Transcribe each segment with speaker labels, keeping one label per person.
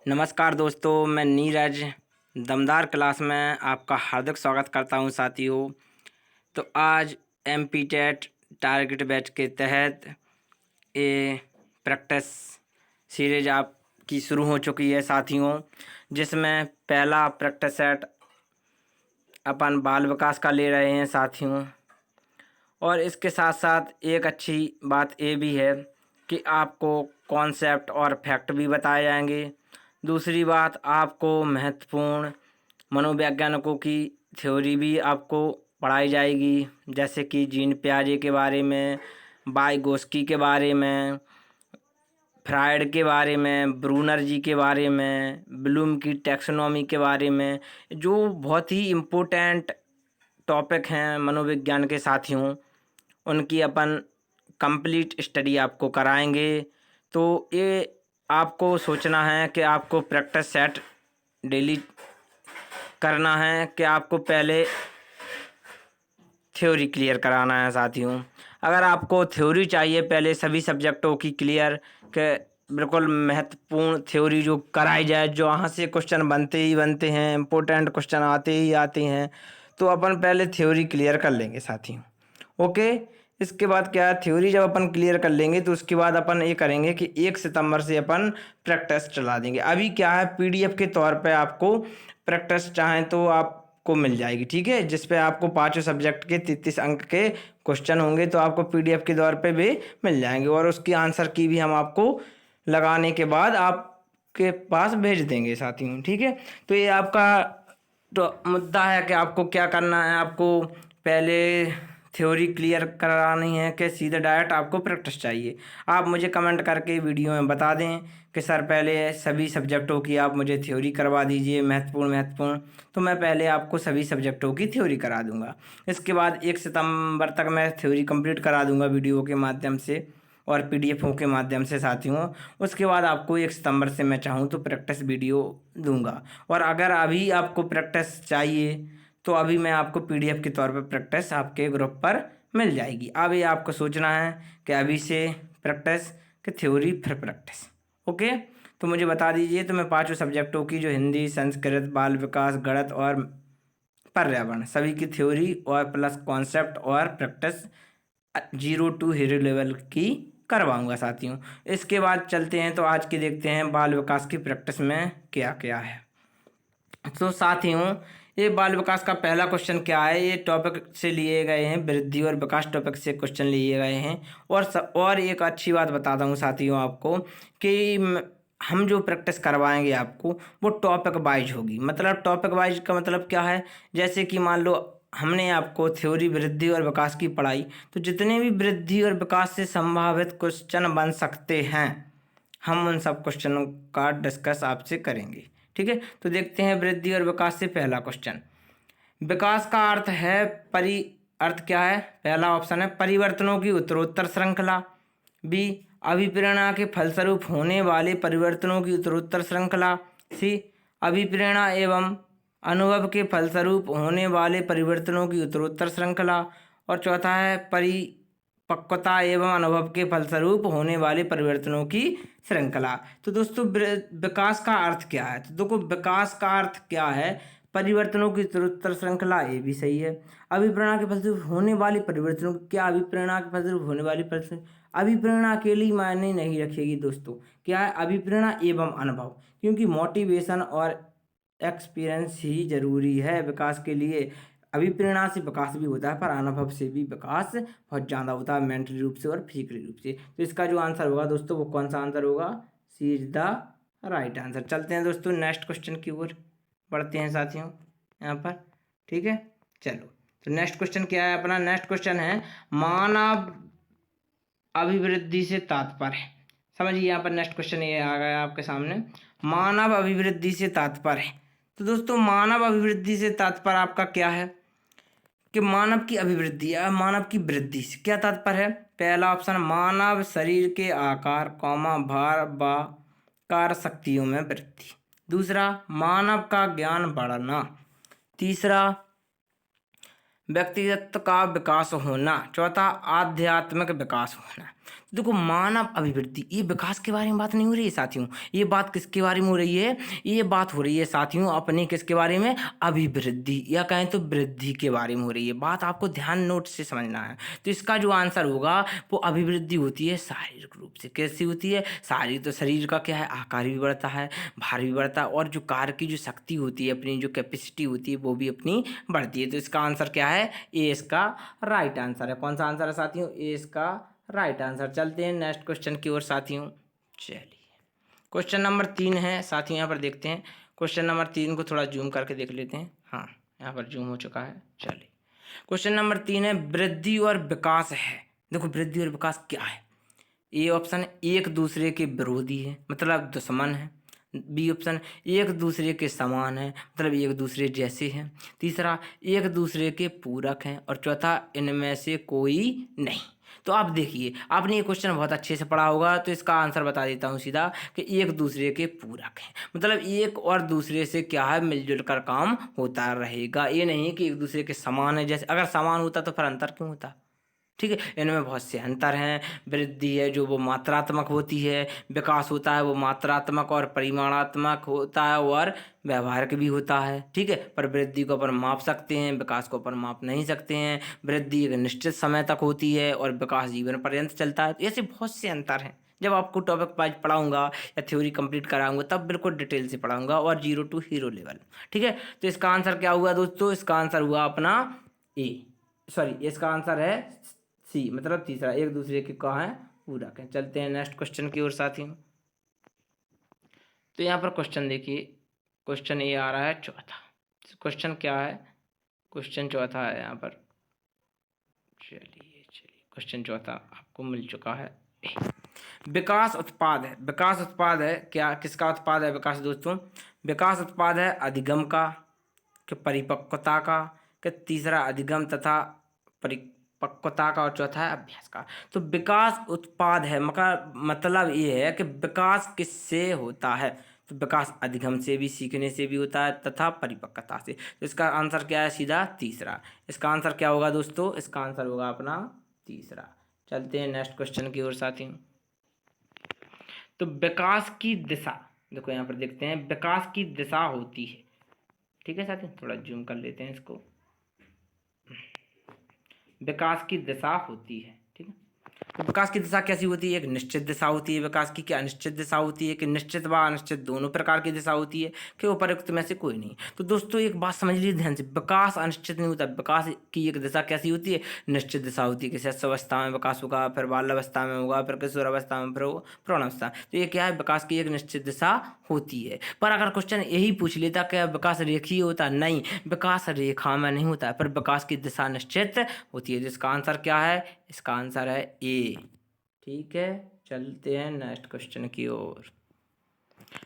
Speaker 1: नमस्कार दोस्तों, मैं नीरज दमदार क्लास में आपका हार्दिक स्वागत करता हूं साथियों। तो आज एमपी टेट टारगेट बैच के तहत ये प्रैक्टिस सीरीज आपकी शुरू हो चुकी है साथियों, जिसमें पहला प्रैक्टिस सेट अपन बाल विकास का ले रहे हैं साथियों। और इसके साथ साथ एक अच्छी बात ये भी है कि आपको कॉन्सेप्ट और फैक्ट भी बताए जाएंगे। दूसरी बात, आपको महत्वपूर्ण मनोवैज्ञानिकों की थ्योरी भी आपको पढ़ाई जाएगी, जैसे कि जीन पियाजे के बारे में, वाइगोस्की के बारे में, फ्रायड के बारे में, ब्रूनर जी के बारे में, ब्लूम की टैक्सोनॉमी के बारे में, जो बहुत ही इम्पोर्टेंट टॉपिक हैं मनोविज्ञान के साथियों। उनकी अपन कंप्लीट स्टडी आपको कराएंगे। तो ये आपको सोचना है कि आपको प्रैक्टिस सेट डेली करना है कि आपको पहले थ्योरी क्लियर कराना है साथियों। अगर आपको थ्योरी चाहिए पहले सभी सब्जेक्टों की क्लियर, के बिल्कुल महत्वपूर्ण थ्योरी जो कराई जाए, जो वहाँ से क्वेश्चन बनते ही बनते हैं, इम्पोर्टेंट क्वेश्चन आते ही आते हैं, तो अपन पहले थ्योरी क्लियर कर लेंगे साथियों। ओके, इसके बाद क्या है, थ्योरी जब अपन क्लियर कर लेंगे तो उसके बाद अपन ये करेंगे कि 1 सितंबर से अपन प्रैक्टिस चला देंगे। अभी क्या है, पीडीएफ के तौर पे आपको प्रैक्टिस चाहें तो आपको मिल जाएगी, ठीक है, जिस पे आपको पाँचों सब्जेक्ट के 33 अंक के क्वेश्चन होंगे, तो आपको पीडीएफ के तौर पे भी मिल जाएंगे और उसकी आंसर की भी हम आपको लगाने के बाद आपके पास भेज देंगे साथियों, ठीक है। तो ये आपका तो मुद्दा है कि आपको क्या करना है, आपको पहले थ्योरी क्लियर करानी है कि सीधे डायरेक्ट आपको प्रैक्टिस चाहिए। आप मुझे कमेंट करके वीडियो में बता दें कि सर पहले सभी सब्जेक्टों की आप मुझे थ्योरी करवा दीजिए, महत्वपूर्ण, तो मैं पहले आपको सभी सब्जेक्टों की थ्योरी करा दूंगा। इसके बाद 1 सितंबर तक मैं थ्योरी कंप्लीट करा दूंगा वीडियो के माध्यम से और पीडीएफों के माध्यम से साथियों। उसके बाद आपको 1 सितंबर से मैं चाहूँ तो प्रैक्टिस वीडियो दूंगा। और अगर अभी आपको प्रैक्टिस चाहिए तो अभी मैं आपको पीडीएफ के तौर पर प्रैक्टिस आपके ग्रुप पर मिल जाएगी। अब ये आपको सोचना है कि अभी से प्रैक्टिस कि थ्योरी फिर प्रैक्टिस। ओके, तो मुझे बता दीजिए, तो मैं पाँचों सब्जेक्टों की जो हिंदी, संस्कृत, बाल विकास, गणित और पर्यावरण सभी की थ्योरी और प्लस कॉन्सेप्ट और प्रैक्टिस 0 to हीरो लेवल की करवाऊंगा साथियों। इसके बाद चलते हैं तो आज की देखते हैं बाल विकास की प्रैक्टिस में क्या क्या है। तो साथियों, ये बाल विकास का पहला क्वेश्चन क्या है, ये टॉपिक से लिए गए हैं, वृद्धि और विकास टॉपिक से क्वेश्चन लिए गए हैं। और एक अच्छी बात बताता हूँ साथियों आपको कि हम जो प्रैक्टिस करवाएंगे आपको वो टॉपिक वाइज होगी। मतलब टॉपिक वाइज का मतलब क्या है, जैसे कि मान लो हमने आपको थ्योरी वृद्धि और विकास की पढ़ाई, तो जितने भी वृद्धि और विकास से संभावित क्वेश्चन बन सकते हैं, हम उन सब क्वेश्चनों का डिस्कस आपसे करेंगे, ठीक है। तो देखते हैं वृद्धि और विकास से पहला क्वेश्चन। विकास का अर्थ है अर्थ क्या है, पहला ऑप्शन है परिवर्तनों की उत्तरोत्तर श्रृंखला। बी, अभिप्रेरणा के फलस्वरूप होने वाले परिवर्तनों की उत्तरोत्तर श्रृंखला। सी, अभिप्रेरणा एवं अनुभव के फलस्वरूप होने वाले परिवर्तनों की उत्तरोत्तर श्रृंखला। और चौथा है परिपक्वता एवं अनुभव के फलस्वरूप होने वाले परिवर्तनों की श्रृंखला। तो दोस्तों विकास का अर्थ क्या है, तो देखो विकास का अर्थ क्या है, परिवर्तनों की उत्तरोत्तर श्रृंखला, ये भी सही है। अभिप्रेरणा के फलस्वरूप होने वाले परिवर्तनों, क्या अभिप्रेरणा के फलस्वरूप होने वाली परिवर्तन, अभिप्रेरणा अकेली मायने नहीं रखेगी दोस्तों, क्या है अभिप्रेरणा एवं अनुभव, क्योंकि मोटिवेशन और एक्सपीरियंस ही जरूरी है विकास के लिए। अभिप्रेरणा से विकास भी होता है पर अनुभव से भी विकास बहुत ज़्यादा होता है, मेंटली रूप से और फिजिकली रूप से। तो इसका जो आंसर होगा दोस्तों वो कौन सा आंसर होगा, सी इज द राइट आंसर। चलते हैं दोस्तों नेक्स्ट क्वेश्चन की ओर बढ़ते हैं साथियों यहाँ पर, ठीक है। चलो, तो नेक्स्ट क्वेश्चन क्या है अपना, नेक्स्ट क्वेश्चन है मानव अभिवृद्धि से तात्पर्य। समझिए यहाँ पर नेक्स्ट क्वेश्चन ये आ गया आपके सामने, मानव अभिवृद्धि से तात्पर्य। तो दोस्तों मानव अभिवृद्धि से तात्पर्य आपका क्या है कि मानव की अभिवृद्धि या मानव की वृद्धि से क्या तात्पर्य है। पहला ऑप्शन मानव शरीर के आकार, भार व कार्य शक्तियों में वृद्धि। दूसरा, मानव का ज्ञान बढ़ना। तीसरा, व्यक्तित्व का विकास होना। चौथा, आध्यात्मिक विकास होना। तो देखो मानव अभिवृद्धि, ये विकास के बारे में बात नहीं हो रही है साथियों, ये बात किसके बारे में हो रही है, ये बात हो रही है साथियों अपनी किसके बारे में, अभिवृद्धि या कहें तो वृद्धि के बारे में हो रही है। बात आपको ध्यान नोट से समझना है। तो इसका जो आंसर होगा वो अभिवृद्धि होती है शारीरिक रूप से। कैसी होती है, शारीरिक, तो शरीर का क्या है, आकार भी बढ़ता है, भार भी बढ़ता है, और जो कार्य की जो शक्ति होती है, अपनी जो कैपेसिटी होती है वो भी अपनी बढ़ती है। तो इसका आंसर क्या है, ए इसका राइट आंसर है। कौन सा आंसर है साथियों, ए इसका राइट आंसर। चलते हैं नेक्स्ट क्वेश्चन की ओर साथियों। चलिए क्वेश्चन नंबर 3 है साथियों, यहाँ पर देखते हैं क्वेश्चन नंबर 3 को थोड़ा जूम करके देख लेते हैं। हाँ, यहाँ पर जूम हो चुका है। चलिए क्वेश्चन नंबर 3 है, वृद्धि और विकास है। देखो वृद्धि और विकास क्या है, ए ऑप्शन एक दूसरे के विरोधी है, मतलब दुश्मन है। बी ऑप्शन एक दूसरे के समान है, मतलब एक दूसरे जैसे हैं। तीसरा एक दूसरे के पूरक हैं, और चौथा इनमें से कोई नहीं। तो आप देखिए, आपने ये क्वेश्चन बहुत अच्छे से पढ़ा होगा, तो इसका आंसर बता देता हूँ सीधा कि एक दूसरे के पूरक हैं, मतलब एक और दूसरे से क्या है, मिलजुल कर काम होता रहेगा। ये नहीं कि एक दूसरे के समान है, जैसे अगर समान होता तो फिर अंतर क्यों होता। ठीक है, इनमें बहुत से अंतर हैं। वृद्धि है जो वो मात्रात्मक होती है, विकास होता है वो मात्रात्मक और परिमाणात्मक होता है, और व्यवहारिक भी होता है। ठीक है, पर वृद्धि को अपन माप सकते हैं, विकास को अपन माप नहीं सकते हैं। वृद्धि एक निश्चित समय तक होती है और विकास जीवन पर्यंत चलता है। तो ऐसे बहुत से अंतर हैं। जब आपको टॉपिक वाइज पढ़ाऊंगा या थ्योरी कंप्लीट कराऊंगा तब बिल्कुल डिटेल से पढ़ाऊंगा, और 0 to हीरो लेवल। ठीक है, तो इसका आंसर क्या हुआ दोस्तों, इसका आंसर हुआ अपना ए, सॉरी इसका आंसर है सी, मतलब तीसरा, एक दूसरे के कहाँ है, पूरक है। चलते हैं नेक्स्ट क्वेश्चन की ओर साथियों। तो यहाँ पर क्वेश्चन देखिए, क्वेश्चन ये आ रहा है चौथा। क्वेश्चन क्या है, क्वेश्चन चौथा है यहाँ पर। चलिए क्वेश्चन चौथा आपको मिल चुका है। विकास उत्पाद है, विकास उत्पाद है क्या, किसका उत्पाद है विकास दोस्तों, विकास उत्पाद है अधिगम का, कि परिपक्वता का, कि तीसरा अधिगम तथा परिपक्वता का, और चौथा है अभ्यास का। तो विकास उत्पाद है, मतलब ये है कि विकास किससे होता है, तो विकास अधिगम से भी, सीखने से भी होता है, तथा परिपक्वता से। तो इसका आंसर क्या है, सीधा तीसरा। इसका आंसर क्या होगा दोस्तों, इसका आंसर होगा अपना तीसरा। चलते हैं नेक्स्ट क्वेश्चन की ओर साथियों। तो विकास की दिशा, देखो यहाँ पर देखते हैं, विकास की दिशा होती है। ठीक है साथियों, थोड़ा जूम कर लेते हैं इसको। विकास की दिशा होती है, ठीक है। तो विकास की दिशा कैसी होती है, एक निश्चित दिशा होती है विकास की। क्या निश्चित दिशा होती है, कि निश्चित व अनिश्चित दोनों प्रकार की दिशा होती है, कि उपरोक्त में से कोई नहीं। तो दोस्तों एक बात समझ लीजिए ध्यान से, विकास अनिश्चित नहीं होता। विकास की एक दिशा कैसी होती है, निश्चित दिशा होती है, कि शिशु अवस्था में विकास होगा, फिर बाल अवस्था में होगा, फिर किशोर अवस्था में, फिर प्रौढ़ अवस्था। तो ये क्या है, विकास की एक निश्चित दिशा होती है। पर अगर क्वेश्चन यही पूछ लेता कि विकास रेखीय होता, नहीं, विकास रेखा में नहीं होता है, पर विकास की दिशा निश्चित होती है। जिसका आंसर क्या है, इसका आंसर है ए। ठीक है, चलते हैं नेक्स्ट क्वेश्चन की ओर।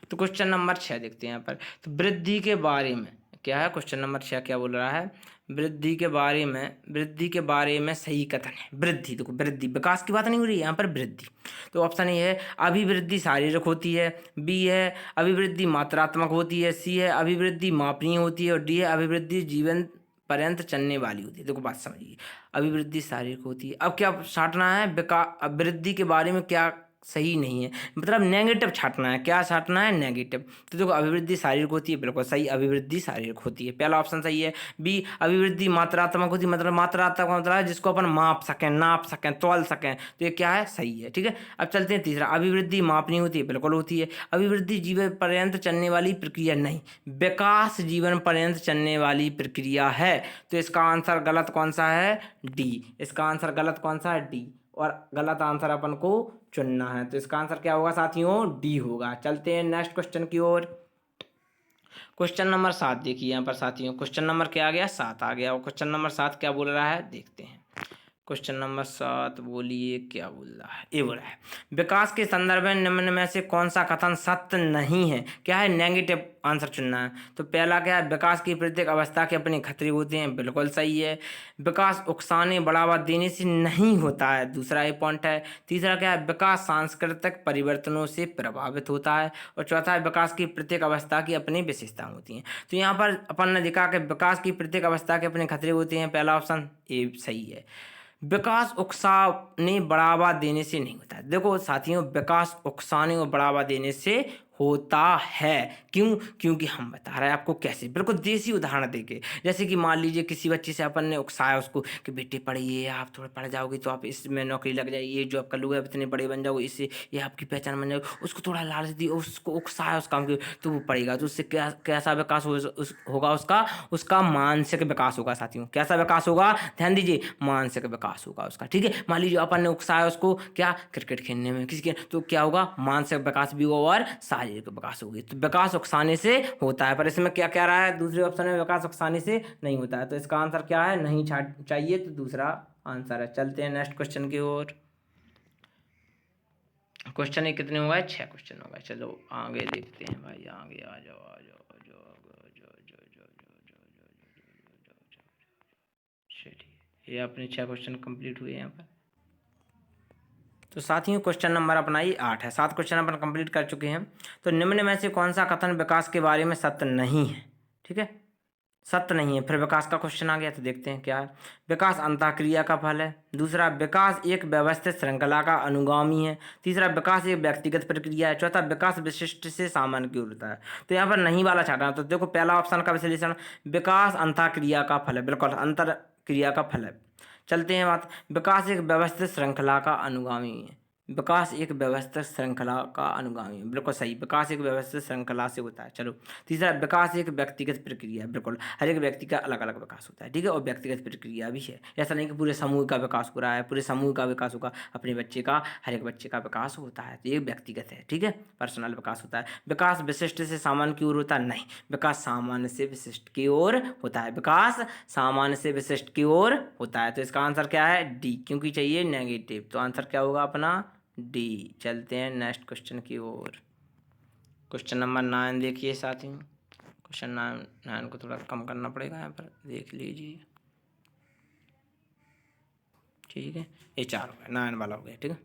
Speaker 1: तो क्वेश्चन नंबर 6 देखते हैं यहाँ पर। तो वृद्धि के बारे में क्या है, क्वेश्चन नंबर 6 क्या बोल रहा है, वृद्धि के बारे में, वृद्धि के बारे में सही कथन है। वृद्धि, देखो वृद्धि, विकास की बात नहीं हो रही है यहाँ पर, वृद्धि। तो ऑप्शन ए है अभिवृद्धि शारीरिक होती है, बी है अभिवृद्धि मात्रात्मक होती है, सी है अभिवृद्धि मापनीय होती है, और डी है अभिवृद्धि जीवन पर्यंत चलने वाली होती है। देखो बात समझिए, अभिवृद्धि शारीरिक होती है। अब क्या छांटना है, वृद्धि के बारे में क्या सही नहीं है, मतलब नेगेटिव छांटना है। क्या छांटना है, नेगेटिव। तो देखो अभिवृद्धि शारीरिक होती है, बिल्कुल सही, अभिवृद्धि शारीरिक होती है, पहला ऑप्शन सही है। बी अभिवृद्धि मात्रात्मक होती है, मतलब मात्रात्मक मतलब है जिसको अपन माप सकें, नाप सकें, तौल सकें। तो ये क्या है, सही है। ठीक है, अब चलते हैं तीसरा, अभिवृद्धि मापनीय होती है, बिल्कुल होती है। अभिवृद्धि जीवन पर्यंत चलने वाली प्रक्रिया, नहीं, विकास जीवन पर्यंत चलने वाली प्रक्रिया है। तो इसका आंसर गलत कौन सा है, डी। इसका आंसर गलत कौन सा है, डी, और गलत आंसर अपन को चुनना है। तो इसका आंसर क्या होगा साथियों, डी होगा। चलते हैं नेक्स्ट क्वेश्चन की ओर। क्वेश्चन नंबर 7 देखिए यहाँ पर साथियों, क्वेश्चन नंबर क्या आ गया, 7 आ गया। और क्वेश्चन नंबर 7 क्या बोल रहा है, देखते हैं। क्वेश्चन नंबर 7 बोलिए क्या बोल रहा है, ये बोल रहा है, विकास के संदर्भ में निम्न में से कौन सा कथन सत्य नहीं है। क्या है, नेगेटिव आंसर चुनना है। तो पहला क्या है, विकास की प्रत्येक अवस्था के अपने खतरे होते हैं, बिल्कुल सही है। विकास उकसाने बढ़ावा देने से नहीं होता है, दूसरा ये पॉइंट है। तीसरा क्या है, विकास सांस्कृतिक परिवर्तनों से प्रभावित होता है, और चौथा है विकास की प्रत्येक अवस्था की अपनी विशेषताएं होती हैं। तो यहाँ पर अपन ने देखा कि विकास की प्रत्येक अवस्था के अपने खतरे होते हैं, पहला ऑप्शन ए सही है। विकास उकसाने बढ़ावा देने से नहीं होता है। देखो साथियों, विकास उकसाने और बढ़ावा देने से होता है। क्यों? क्योंकि हम बता रहे हैं आपको कैसे, बिल्कुल देसी उदाहरण देके। जैसे कि मान लीजिए किसी बच्चे से अपन ने उकसाया उसको कि बेटे पढ़िए, आप थोड़ा पढ़ जाओगे तो आप इसमें नौकरी लग जाएगी, ये जॉब कर लोगे, आप इतने बड़े बन जाओगे, इससे ये आपकी पहचान बन जाएगी। उसको थोड़ा लालच दी, उसको उकसाया उस काम के, तो वो पढ़ेगा। तो उससे क्या कैसा विकास होगा उसका? उसका मानसिक विकास होगा साथियों। कैसा विकास होगा? ध्यान दीजिए, मानसिक विकास होगा उसका। ठीक है, मान लीजिए अपन ने उकसाया उसको क्या, क्रिकेट खेलने में, किसी के, तो क्या होगा? मानसिक विकास भी होगा और शारीरिक विकास होगी। तो विकास उकसाने से होता है, पर इसमें क्या क्या रहा है दूसरे ऑप्शन में? विकास उकसाने से नहीं होता है। तो इसका आंसर क्या है? नहीं चाहिए, तो दूसरा आंसर है। चलते हैं नेक्स्ट क्वेश्चन की ओर। क्वेश्चन ये कितने हो गए? 6 क्वेश्चन हो गए। चलो आगे देखते हैं भाई, आगे आ जाओ आ जाओ आ जाओ आ जाओ आ जाओ आ जाओ। चलिए, ये अपने 6 क्वेश्चन कंप्लीट हुए यहाँ पर। तो साथियों क्वेश्चन नंबर अपना ही 8 है। 7 क्वेश्चन अपन कंप्लीट कर चुके हैं। तो निम्न में से कौन सा कथन विकास के बारे में सत्य नहीं है? ठीक है, सत्य नहीं है। फिर विकास का क्वेश्चन आ गया, तो देखते हैं क्या है। विकास अंतःक्रिया का फल है। दूसरा, विकास एक व्यवस्थित श्रृंखला का अनुगामी है। तीसरा, विकास एक व्यक्तिगत प्रक्रिया है। चौथा, विकास विशिष्ट से सामान्य की ओर होता है। तो यहाँ पर नहीं वाला छाटा है। तो देखो पहला ऑप्शन का विश्लेषण, विकास अंतःक्रिया का फल है, बिल्कुल अंतर क्रिया का फल है। चलते हैं बात, विकास एक व्यवस्थित श्रृंखला का अनुगामी है। विकास एक व्यवस्थित श्रृंखला का अनुगामी है, बिल्कुल सही। विकास एक व्यवस्थित श्रृंखला से होता है। चलो तीसरा, विकास एक व्यक्तिगत प्रक्रिया है। बिल्कुल, हर एक व्यक्ति का अलग अलग विकास होता है। ठीक है, और व्यक्तिगत प्रक्रिया भी है। ऐसा नहीं कि पूरे समूह का विकास हो रहा है, पूरे समूह का विकास होगा। अपने बच्चे का, हर एक बच्चे का विकास होता है, तो ये व्यक्तिगत है। ठीक है, पर्सनल विकास होता है। विकास विशिष्ट से सामान्य की ओर होता है? नहीं, विकास सामान्य से विशिष्ट की ओर होता है। विकास सामान्य से विशिष्ट की ओर होता है। तो इसका आंसर क्या है? डी, क्योंकि चाहिए नेगेटिव। तो आंसर क्या होगा अपना? डी। चलते हैं नेक्स्ट क्वेश्चन की ओर। क्वेश्चन नंबर 9 देखिए साथियों। क्वेश्चन 9 को थोड़ा कम करना पड़ेगा, यहाँ पर देख लीजिए। ठीक है, ये 4 हो गया, 9 वाला हो गया। ठीक है,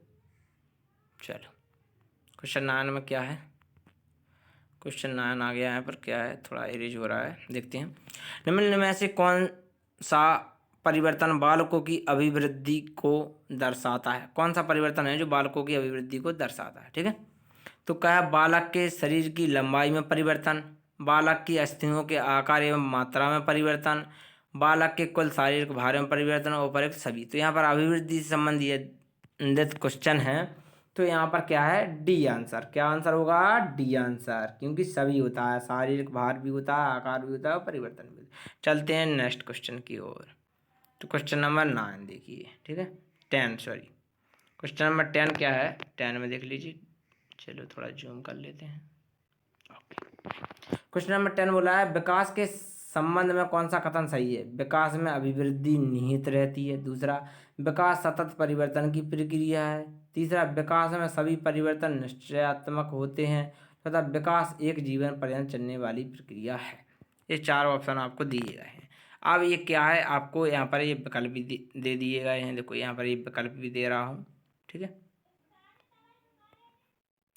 Speaker 1: चलो क्वेश्चन 9 में क्या है? क्वेश्चन 9 आ गया यहाँ पर, क्या है, थोड़ा एरेज हो रहा है, देखते हैं। निम्न में से कौन सा परिवर्तन बालकों की अभिवृद्धि को दर्शाता है? कौन सा परिवर्तन है जो बालकों की अभिवृद्धि को दर्शाता है? ठीक है, तो क्या है? बालक के शरीर की लंबाई में परिवर्तन, बालक की अस्थियों के आकार एवं मात्रा में परिवर्तन, बालक के कुल शारीरिक भार में परिवर्तन, और उपरोक्त सभी। तो यहाँ पर अभिवृद्धि से संबंधित क्वेश्चन है। तो यहाँ पर क्या है? D answer. क्या आंसर होगा? डी आंसर, क्योंकि सभी होता है, शारीरिक भार भी होता है, आकार भी होता है, और परिवर्तन भी होता है। चलते हैं नेक्स्ट क्वेश्चन की ओर। तो क्वेश्चन नंबर 9 देखिए। ठीक है, 10 सॉरी, क्वेश्चन नंबर 10 क्या है? 10 में देख लीजिए। चलो थोड़ा जूम कर लेते हैं। क्वेश्चन नंबर 10 बोला है, विकास के संबंध में कौन सा कथन सही है? विकास में अभिवृद्धि निहित रहती है। दूसरा, विकास सतत परिवर्तन की प्रक्रिया है। तीसरा, विकास में सभी परिवर्तन निश्चयात्मक होते हैं। चौथा, विकास एक जीवन पर्यंत चलने वाली प्रक्रिया है। ये 4 ऑप्शन आपको दिए गए हैं। अब ये क्या है, आपको यहाँ पर ये विकल्प भी दे दिए गए हैं। देखो यहाँ पर ये विकल्प भी दे रहा हूँ। ठीक है,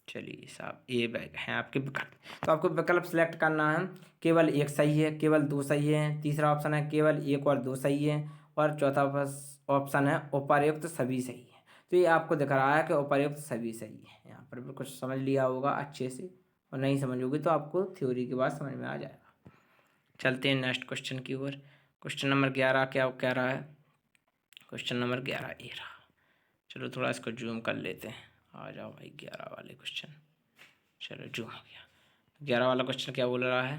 Speaker 1: चलिए साहब, ये बैग हैं आपके विकल्प। तो आपको विकल्प सेलेक्ट करना है। केवल एक सही है, केवल 2 सही है। तीसरा ऑप्शन है केवल 1 और 2 सही है। और चौथा ऑप्शन है उपर्युक्त सभी सही है। तो ये आपको दिख रहा है कि उपर्युक्त सभी सही है। यहाँ पर भी कुछ समझ लिया होगा अच्छे से, और नहीं समझोगे तो आपको थ्योरी के बाद समझ में आ जाएगा। चलते हैं नेक्स्ट क्वेश्चन की ओर। क्वेश्चन नंबर 11 क्या कह रहा है? क्वेश्चन नंबर 11 ये रहा। चलो थोड़ा इसको जूम कर लेते हैं। आ जाओ भाई 11 वाले क्वेश्चन। चलो जूम हो गया। 11 वाला क्वेश्चन क्या बोल रहा है?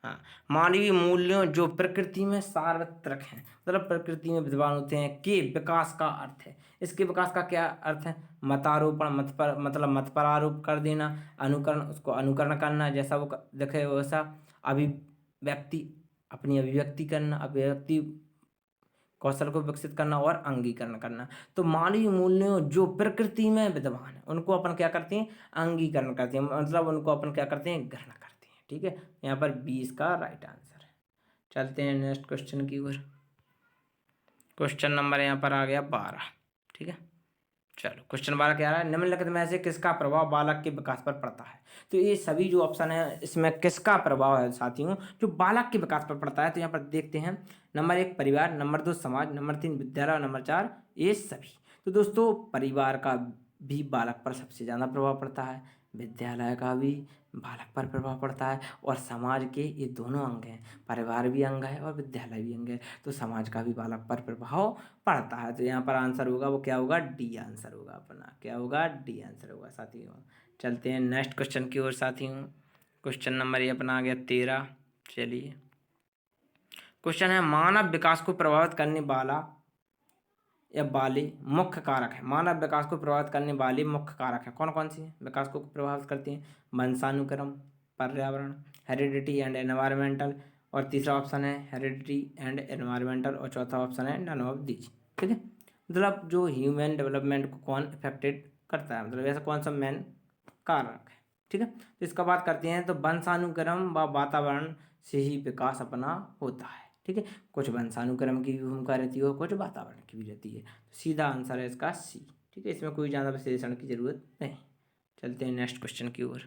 Speaker 1: हाँ, मानवीय मूल्यों जो प्रकृति में सार्वत्रिक हैं, मतलब प्रकृति में विद्यमान होते हैं, के विकास का अर्थ है। इसके विकास का क्या अर्थ है? मतारोपण, मत पर मतलब मत पर आरोप कर देना, अनुकरण, उसको अनुकरण करना, जैसा वो देखे वैसा, अभिव्यक्ति, अपनी अभिव्यक्ति करना, अभिव्यक्ति कौशल को विकसित करना, और अंगीकरण करना। तो मानवीय मूल्यों जो प्रकृति में विद्यमान है उनको अपन क्या करते हैं? अंगीकरण करते हैं, मतलब उनको अपन क्या करते हैं? ग्रहण करते हैं। ठीक है, यहाँ पर 20 का राइट आंसर है। चलते हैं नेक्स्ट क्वेश्चन की ओर। क्वेश्चन नंबर यहाँ पर आ गया 12। ठीक है, चलो क्वेश्चन 12 क्या रहा है, निम्नलिखित में से किसका प्रभाव बालक के विकास पर पड़ता है। तो ये सभी जो ऑप्शन है इसमें किसका प्रभाव है साथियों, जो बालक के विकास पर पड़ता है। तो यहाँ पर देखते हैं, नंबर 1 परिवार, नंबर 2 समाज, नंबर 3 विद्यालय और नंबर 4 ये सभी। तो दोस्तों परिवार का भी बालक पर सबसे ज़्यादा प्रभाव पड़ता है, विद्यालय का भी बालक पर प्रभाव पड़ता है, और समाज के ये दोनों अंग हैं, परिवार भी अंग है और विद्यालय भी अंग है, तो समाज का भी बालक पर प्रभाव पड़ता है। तो यहाँ पर आंसर होगा वो क्या होगा, डी आंसर होगा अपना, क्या होगा, डी आंसर होगा साथियों। चलते हैं नेक्स्ट क्वेश्चन की ओर साथियों। क्वेश्चन नंबर ये अपना आ गया 13। चलिए क्वेश्चन है, मानव विकास को प्रभावित करने वाला या वाले मुख्य कारक है। मानव विकास को प्रभावित करने वाले मुख्य कारक है, कौन कौन सी है विकास को प्रभावित करती हैं, वंशानुक्रम, पर्यावरण, हेरिडिटी एंड एनवायरमेंटल, और तीसरा ऑप्शन है हेरिडिटी एंड एनवायरमेंटल, और चौथा ऑप्शन है नन ऑफ दीज। ठीक है, मतलब जो ह्यूमन डेवलपमेंट को कौन इफेक्टेड करता है, मतलब ऐसा कौन सा मेन कारक है। ठीक है, तो इसका बात करते हैं, तो वंशानुक्रम व वातावरण से ही विकास अपना होता है। ठीक है, कुछ वंशानुक्रम की भी भूमिका रहती है और कुछ वातावरण की भी रहती है। तो सीधा आंसर है इसका सी। ठीक है, इसमें कोई ज़्यादा विश्लेषण की जरूरत नहीं। चलते हैं नेक्स्ट क्वेश्चन की ओर।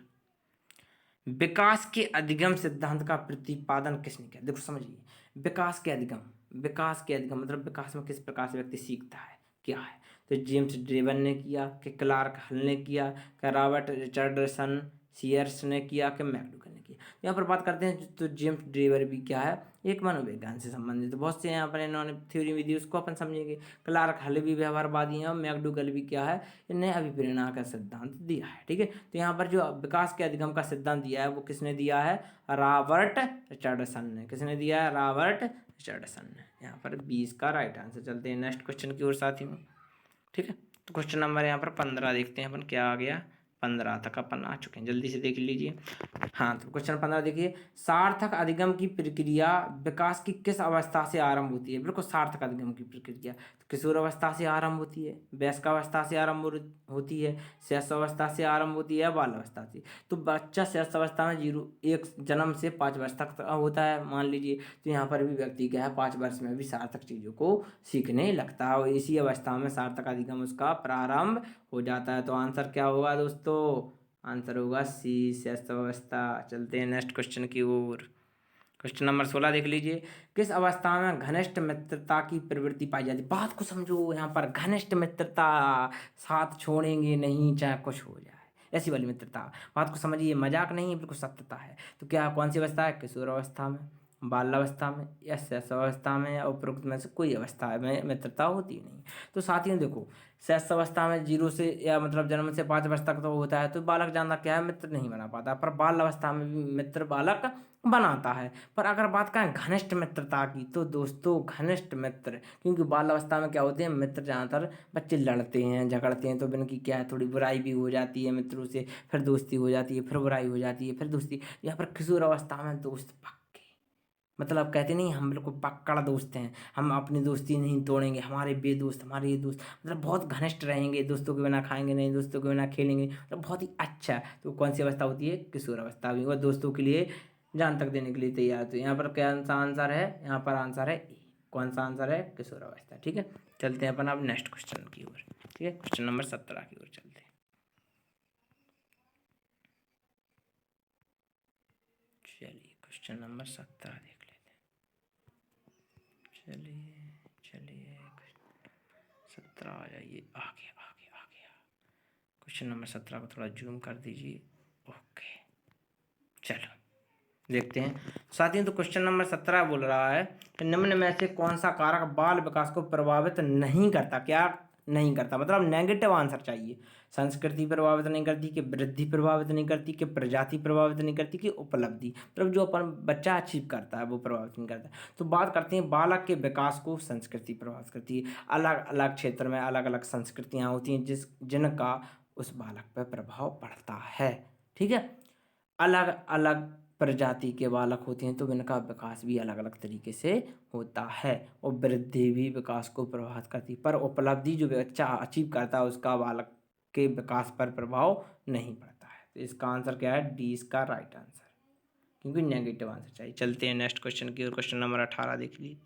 Speaker 1: विकास के अधिगम सिद्धांत का प्रतिपादन किसने किया। देखो समझिए, विकास के अधिगम, विकास के अधिगम मतलब विकास में किस प्रकार से व्यक्ति सीखता है, क्या है। तो जेम्स ड्रेवन ने किया, कि क्लार्क हल ने किया, कि रॉबर्ट रिचर्डसन सीयर्स ने किया, कि मैकडूगल ने किया। यहाँ पर बात करते हैं, तो जेम्स ड्रेवर भी क्या है, एक मनोविज्ञान से संबंधित बहुत से यहाँ पर इन्होंने थ्योरी भी दी, उसको अपन समझेंगे। क्लार्क हल भी व्यवहारवादी हैं, और मैकडूगल भी क्या है, इन्हें अभिप्रेरणा का सिद्धांत दिया है। ठीक है, तो यहाँ पर जो विकास के अधिगम का सिद्धांत दिया है वो किसने दिया है, रॉबर्ट रिचर्डसन ने। किसने दिया है, रॉबर्ट रिचर्डसन ने। यहाँ पर 20 का राइट आंसर। चलते हैं नेक्स्ट क्वेश्चन की ओर साथियों। ठीक है, तो क्वेश्चन नंबर यहाँ पर 15 देखते हैं अपन, क्या आ गया, 15 तक अपन आ चुके हैं, जल्दी से देख लीजिए। हाँ, तो क्वेश्चन 15 देखिए, सार्थक अधिगम की प्रक्रिया विकास की किस अवस्था से आरंभ होती है। बिल्कुल, सार्थक अधिगम की प्रक्रिया तो किशोर अवस्था से आरंभ होती है, वयस्क अवस्था से आरंभ होती है, शैशव अवस्था से आरंभ होती है, बाल अवस्था से। तो बच्चा शैशव अवस्था में 1 जन्म से 5 वर्ष तक होता है मान लीजिए। तो यहाँ पर भी व्यक्ति क्या है, 5 वर्ष में भी सार्थक चीज़ों को सीखने लगता है, और इसी अवस्था में सार्थक अधिगम उसका प्रारंभ हो जाता है। तो आंसर क्या होगा दोस्तों, आंसर होगा सी, शैशव अवस्था। चलते हैं नेक्स्ट क्वेश्चन की ओर। क्वेश्चन नंबर 16 देख लीजिए, किस अवस्था में घनिष्ठ मित्रता की प्रवृत्ति पाई जाती है। बात को समझो, यहाँ पर घनिष्ठ मित्रता, साथ छोड़ेंगे नहीं चाहे कुछ हो जाए, ऐसी वाली मित्रता। बात को समझिए, मजाक नहीं है, बिल्कुल सत्यता है। तो क्या कौन सी अवस्था है, किशोर अवस्था में, बाल्यावस्था में, या शैशवावस्था में, या उपरोक्त में से कोई अवस्था में मित्रता होती नहीं। तो साथियों देखो, शैशवावस्था में 0 से या मतलब जन्म से 5 वर्ष तक तो होता है, तो बालक जानना क्या है, मित्र नहीं बना पाता। पर बाल अवस्था में भी मित्र बालक बनाता है। पर अगर बात करें घनिष्ठ मित्रता की, तो दोस्तों घनिष्ठ मित्र, क्योंकि बाल अवस्था में क्या होते हैं, मित्र ज़्यादातर बच्चे लड़ते हैं, झगड़ते हैं, तो इनकी क्या है, थोड़ी बुराई भी हो जाती है मित्रों से, फिर दोस्ती हो जाती है, फिर बुराई हो जाती है, फिर दोस्ती। यहाँ पर किशोर अवस्था में दोस्त पक्के, मतलब कहते नहीं, हम बिल्कुल पक्का दोस्त हैं, हम अपनी दोस्ती नहीं तोड़ेंगे, हमारे बेदोस्त, हमारे ये दोस्त, मतलब बहुत घनिष्ठ रहेंगे, दोस्तों के बिना खाएंगे नहीं, दोस्तों के बिना खेलेंगे, मतलब बहुत ही अच्छा। तो कौन सी अवस्था होती है, किशोर अवस्था भी, और दोस्तों के लिए जान तक देने के लिए तैयार। तो यहाँ पर कौन सा आंसर है, यहाँ पर आंसर है ए। कौन सा आंसर है, किशोर अवस्था। ठीक है, चलते हैं अपन अब नेक्स्ट क्वेश्चन की ओर। ठीक है, क्वेश्चन नंबर 17 की ओर चलते हैं। चलिए क्वेश्चन नंबर 17 देख लेते हैं। चलिए चलिए 17 आ जाइए, आ गया। क्वेश्चन नंबर 17 को थोड़ा जूम कर दीजिए। ओके, चलो देखते हैं साथियों। तो क्वेश्चन नंबर 17 बोल रहा है कि निम्न में से कौन सा कारक बाल विकास को प्रभावित नहीं करता। क्या नहीं करता, मतलब नेगेटिव आंसर चाहिए। संस्कृति प्रभावित नहीं करती, कि वृद्धि प्रभावित नहीं करती, कि प्रजाति प्रभावित नहीं करती, कि उपलब्धि, मतलब जो अपन बच्चा अचीव करता है वो प्रभावित नहीं करता। तो बात करते हैं बालक के विकास को संस्कृति प्रभावित करती है। अलग अलग क्षेत्र में अलग अलग संस्कृतियाँ होती हैं जिनका उस बालक पर प्रभाव पड़ता है। ठीक है, अलग अलग प्रजाति के बालक होते हैं, तो इनका विकास भी अलग अलग तरीके से होता है, और वृद्धि भी विकास को प्रभावित करती है। पर उपलब्धि जो बच्चा अचीव करता है उसका बालक के विकास पर प्रभाव नहीं पड़ता है। तो इसका आंसर क्या है, डी इसका राइट आंसर, क्योंकि नेगेटिव आंसर चाहिए। चलते हैं नेक्स्ट क्वेश्चन की ओर। क्वेश्चन नंबर 18 देख लीजिए।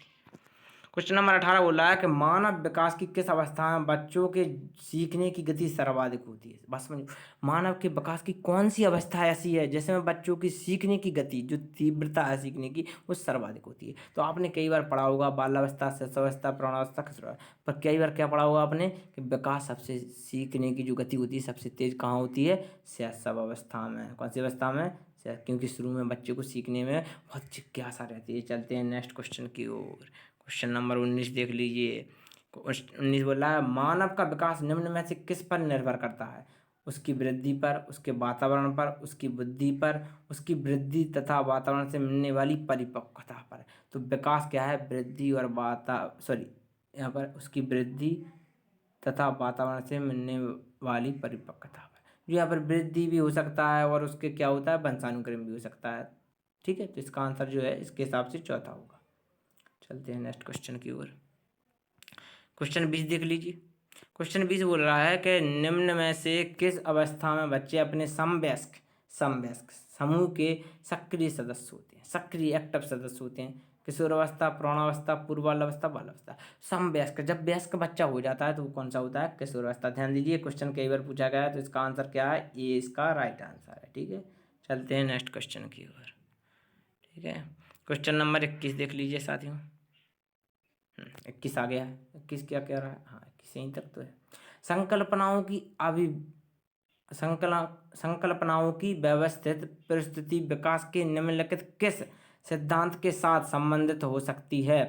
Speaker 1: क्वेश्चन नंबर 18 बोल रहा है कि मानव विकास की किस अवस्था में बच्चों के सीखने की गति सर्वाधिक होती है। बस समझो, मानव के विकास की कौन सी अवस्था ऐसी है जिसमें बच्चों की सीखने की गति, जो तीव्रता है सीखने की, वो सर्वाधिक होती है। तो आपने कई बार पढ़ा होगा बाल्यावस्था, शिशुअवस्था, प्रौढ़ावस्था, किशोरावस्था, पर कई बार क्या पढ़ा होगा आपने कि विकास सबसे, सीखने की जो गति होती है सबसे तेज कहाँ होती है, शैशव अवस्था में। कौन सी अवस्था में, क्योंकि शुरू में बच्चे को सीखने में बहुत जिज्ञासा रहती है। चलते हैं नेक्स्ट क्वेश्चन की ओर। क्वेश्चन नंबर 19 देख लीजिए। 19 बोल रहा है मानव का विकास निम्न में से किस पर निर्भर करता है। उसकी वृद्धि पर, उसके वातावरण पर, उसकी बुद्धि पर, उसकी वृद्धि तथा वातावरण से मिलने वाली परिपक्वता पर। तो विकास क्या है, वृद्धि और यहाँ पर उसकी वृद्धि तथा वातावरण से मिलने वाली परिपक्वता पर। जो यहाँ पर वृद्धि भी हो सकता है और उसके क्या होता है, वंशानुक्रम भी हो सकता है। ठीक है, तो इसका आंसर जो है इसके हिसाब से चौथा होगा। चलते हैं नेक्स्ट क्वेश्चन की ओर। क्वेश्चन 20 देख लीजिए। क्वेश्चन 20 बोल रहा है कि निम्न में से किस अवस्था में बच्चे अपने समवयस्क समवयस्क समूह के सक्रिय सदस्य होते हैं, सक्रिय एक्टिव सदस्य होते हैं। किशोरावस्था, प्रौढ़ावस्था, पूर्वावस्था, बाल्यावस्था। समवयस्क, जब वयस्क बच्चा हो जाता है तो वो कौन सा होता है, किशोरावस्था। ध्यान दीजिए, क्वेश्चन कई बार पूछा गया है, तो इसका आंसर क्या है, ये इसका राइट आंसर है। ठीक है, चलते हैं नेक्स्ट क्वेश्चन की ओर। ठीक है, क्वेश्चन नंबर 21 देख लीजिए साथियों। 21 आ गया है। 21 क्या कह रहा है, हाँ 21 यहीं तक तो है। संकल्पनाओं की अभि संकला संकल्पनाओं की व्यवस्थित परिस्थिति विकास के निम्नलिखित किस सिद्धांत के साथ संबंधित हो सकती है।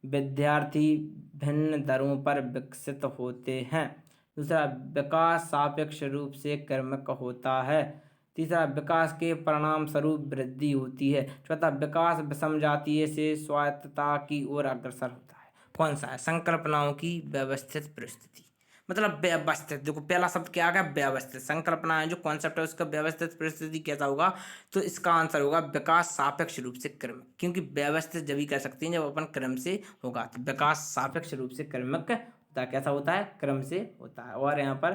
Speaker 1: विद्यार्थी भिन्न दरों पर विकसित होते हैं। दूसरा, विकास सापेक्ष रूप से क्रमिक होता है। तीसरा, विकास के परिणाम स्वरूप वृद्धि होती है। चौथा, विकास विषम जातीय से स्वायत्तता की ओर अग्रसर होता है। कौन सा है, संकल्पनाओं की व्यवस्थित परिस्थिति, मतलब व्यवस्थित। देखो पहला शब्द क्या आ गया, व्यवस्थित। संकल्पना है जो कॉन्सेप्ट है उसका व्यवस्थित परिस्थिति कैसा होगा, तो इसका आंसर होगा विकास सापेक्ष रूप से क्रमिक। क्योंकि व्यवस्थित जब ही कर सकते हैं जब अपन क्रम से होगा। तो विकास सापेक्ष रूप से क्रमिक होता है, कैसा होता है, क्रम से होता है। और यहाँ पर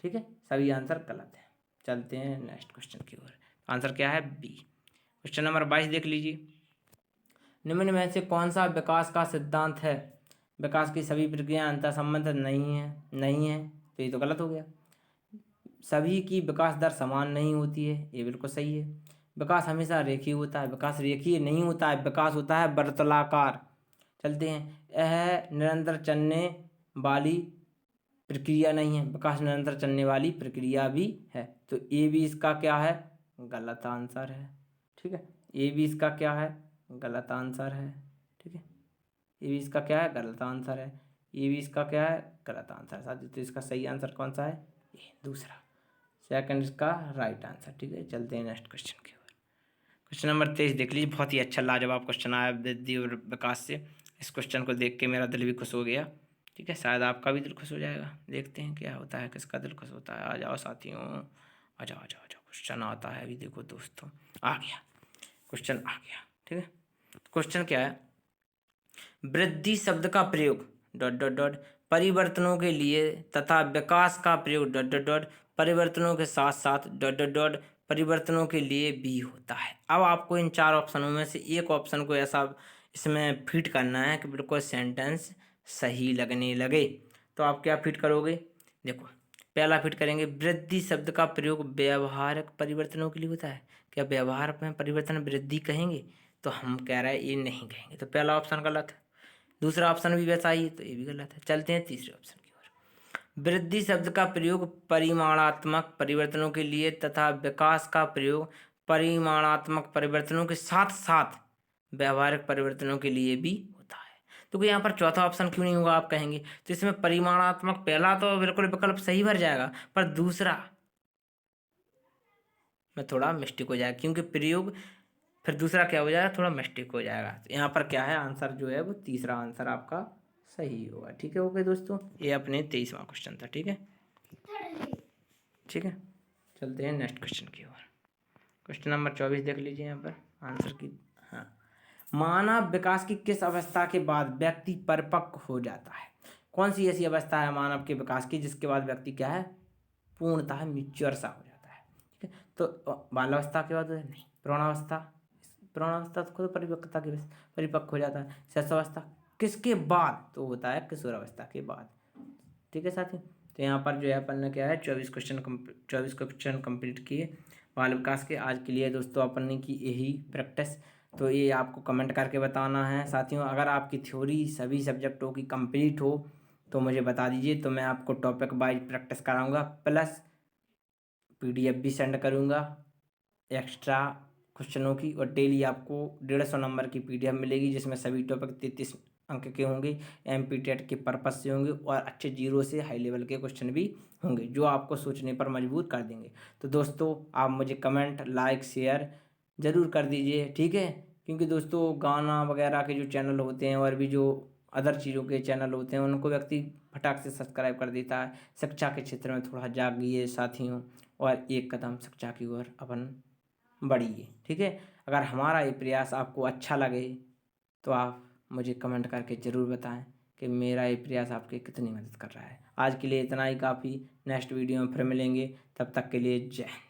Speaker 1: ठीक है, सभी आंसर गलत है। चलते हैं नेक्स्ट क्वेश्चन की ओर। आंसर क्या है, बी। क्वेश्चन नंबर 22 देख लीजिए। निम्न में से कौन सा विकास का सिद्धांत है, विकास की सभी प्रक्रियाएं अंतर संबंधित नहीं है, तो ये तो गलत हो गया। सभी की विकास दर समान नहीं होती है, ये बिल्कुल सही है। विकास हमेशा रेखीय होता है, विकास रेखीय नहीं होता है, विकास होता है वर्तुलाकार। चलते हैं, यह निरंतर चलने वाली प्रक्रिया नहीं है, विकास निरंतर चलने वाली प्रक्रिया भी है। तो ये भी इसका क्या है, गलत आंसर है। ठीक है, ये भी इसका क्या है, गलत आंसर है। ठीक है, ये भी इसका क्या है, गलत आंसर है। ये भी इसका क्या है, गलत आंसर है साथियों। तो इसका सही आंसर कौन सा है, ये दूसरा, सेकंड इसका राइट आंसर। ठीक है, चलते हैं नेक्स्ट क्वेश्चन की ओर। क्वेश्चन नंबर 23 देख लीजिए। बहुत ही अच्छा लाजवाब क्वेश्चन आया वृद्धि और विकास से। इस क्वेश्चन को देख के मेरा दिल भी खुश हो गया। ठीक है, शायद आपका भी दिल खुश हो जाएगा। देखते हैं क्या होता है, किसका दिल खुश होता है। आ जाओ साथियों, आ जाओ आ जाओ आ जाओ। क्वेश्चन आता है अभी, देखो दोस्तों, आ गया क्वेश्चन, आ गया। ठीक है, क्वेश्चन क्या है, वृद्धि शब्द का प्रयोग डॉट डॉट डॉट परिवर्तनों के लिए तथा विकास का प्रयोग डॉट डॉट डॉट परिवर्तनों के साथ साथ डॉट डॉट डॉट परिवर्तनों के लिए भी होता है। अब आपको इन चार ऑप्शनों में से एक ऑप्शन को ऐसा इसमें फिट करना है कि बिल्कुल सेंटेंस सही लगने लगे। तो आप क्या फिट करोगे, देखो पहला फिट करेंगे, वृद्धि शब्द का प्रयोग व्यवहारिक परिवर्तनों के लिए होता है। क्या व्यवहार में परिवर्तन वृद्धि कहेंगे, तो हम कह रहे हैं ये नहीं कहेंगे, तो पहला ऑप्शन गलत है। दूसरा ऑप्शन भी वैसा ही है, तो ये भी गलत है। चलते हैं तीसरे ऑप्शन की ओर। वृद्धि शब्द का प्रयोग परिमाणात्मक परिवर्तनों के लिए तथा विकास का प्रयोग परिमाणात्मक परिवर्तनों के साथ साथ व्यवहारिक परिवर्तनों के लिए भी होता है। तो यहाँ पर चौथा ऑप्शन क्यों नहीं होगा आप कहेंगे, तो इसमें परिमाणात्मक पहला तो बिल्कुल विकल्प सही भर जाएगा, पर दूसरा में थोड़ा मिस्टेक हो जाएगा, क्योंकि प्रयोग फिर दूसरा क्या हो जाएगा, थोड़ा मिस्टेक हो जाएगा। तो यहाँ पर क्या है, आंसर जो है वो तीसरा आंसर आपका सही होगा। ठीक है, ओके दोस्तों, ये अपने 23वां क्वेश्चन था। ठीक है, ठीक है, चलते हैं नेक्स्ट क्वेश्चन की ओर। क्वेश्चन नंबर 24 देख लीजिए यहाँ पर आंसर की। हाँ, मानव विकास की किस अवस्था के बाद व्यक्ति परिपक्व हो जाता है। कौन सी ऐसी अवस्था है मानव के विकास की जिसके बाद व्यक्ति क्या है, पूर्णतः मैच्योर सा हो जाता है। ठीक है, तो बाल्यावस्था के बाद नहीं, प्रौढ़ावस्था तो खुद परिपक्वता के परिपक्व हो जाता है। शिशुअवस्था किसके बाद? तो होता है किशोरावस्था के बाद। ठीक है साथियों, तो यहाँ पर जो है अपन ने क्या है 24 क्वेश्चन कंप्लीट किए बाल विकास के। आज के लिए दोस्तों अपन ने की यही प्रैक्टिस। तो ये आपको कमेंट करके बताना है साथियों। अगर आपकी थ्योरी सभी सब्जेक्टों की कंप्लीट हो तो मुझे बता दीजिए, तो मैं आपको टॉपिक वाइज प्रैक्टिस कराऊंगा, प्लस PDF भी सेंड करूंगा एक्स्ट्रा क्वेश्चनों की। और डेली आपको 150 नंबर की PDF मिलेगी, जिसमें सभी टॉपिक 33 अंक के होंगे, MP टेट के पर्पज से होंगे, और अच्छे जीरो से हाई लेवल के क्वेश्चन भी होंगे जो आपको सोचने पर मजबूर कर देंगे। तो दोस्तों आप मुझे कमेंट, लाइक, शेयर ज़रूर कर दीजिए, ठीक है। क्योंकि दोस्तों गाना वगैरह के जो चैनल होते हैं और भी जो अदर चीज़ों के चैनल होते हैं उनको व्यक्ति फटाक से सब्सक्राइब कर देता है। शिक्षा के क्षेत्र में थोड़ा जागिए साथियों, और एक कदम शिक्षा की ओर अपन बढ़िए, ठीक है। अगर हमारा ये प्रयास आपको अच्छा लगे तो आप मुझे कमेंट करके ज़रूर बताएं कि मेरा ये प्रयास आपकी कितनी मदद कर रहा है। आज के लिए इतना ही काफ़ी। नेक्स्ट वीडियो में फिर मिलेंगे, तब तक के लिए जय हिंद।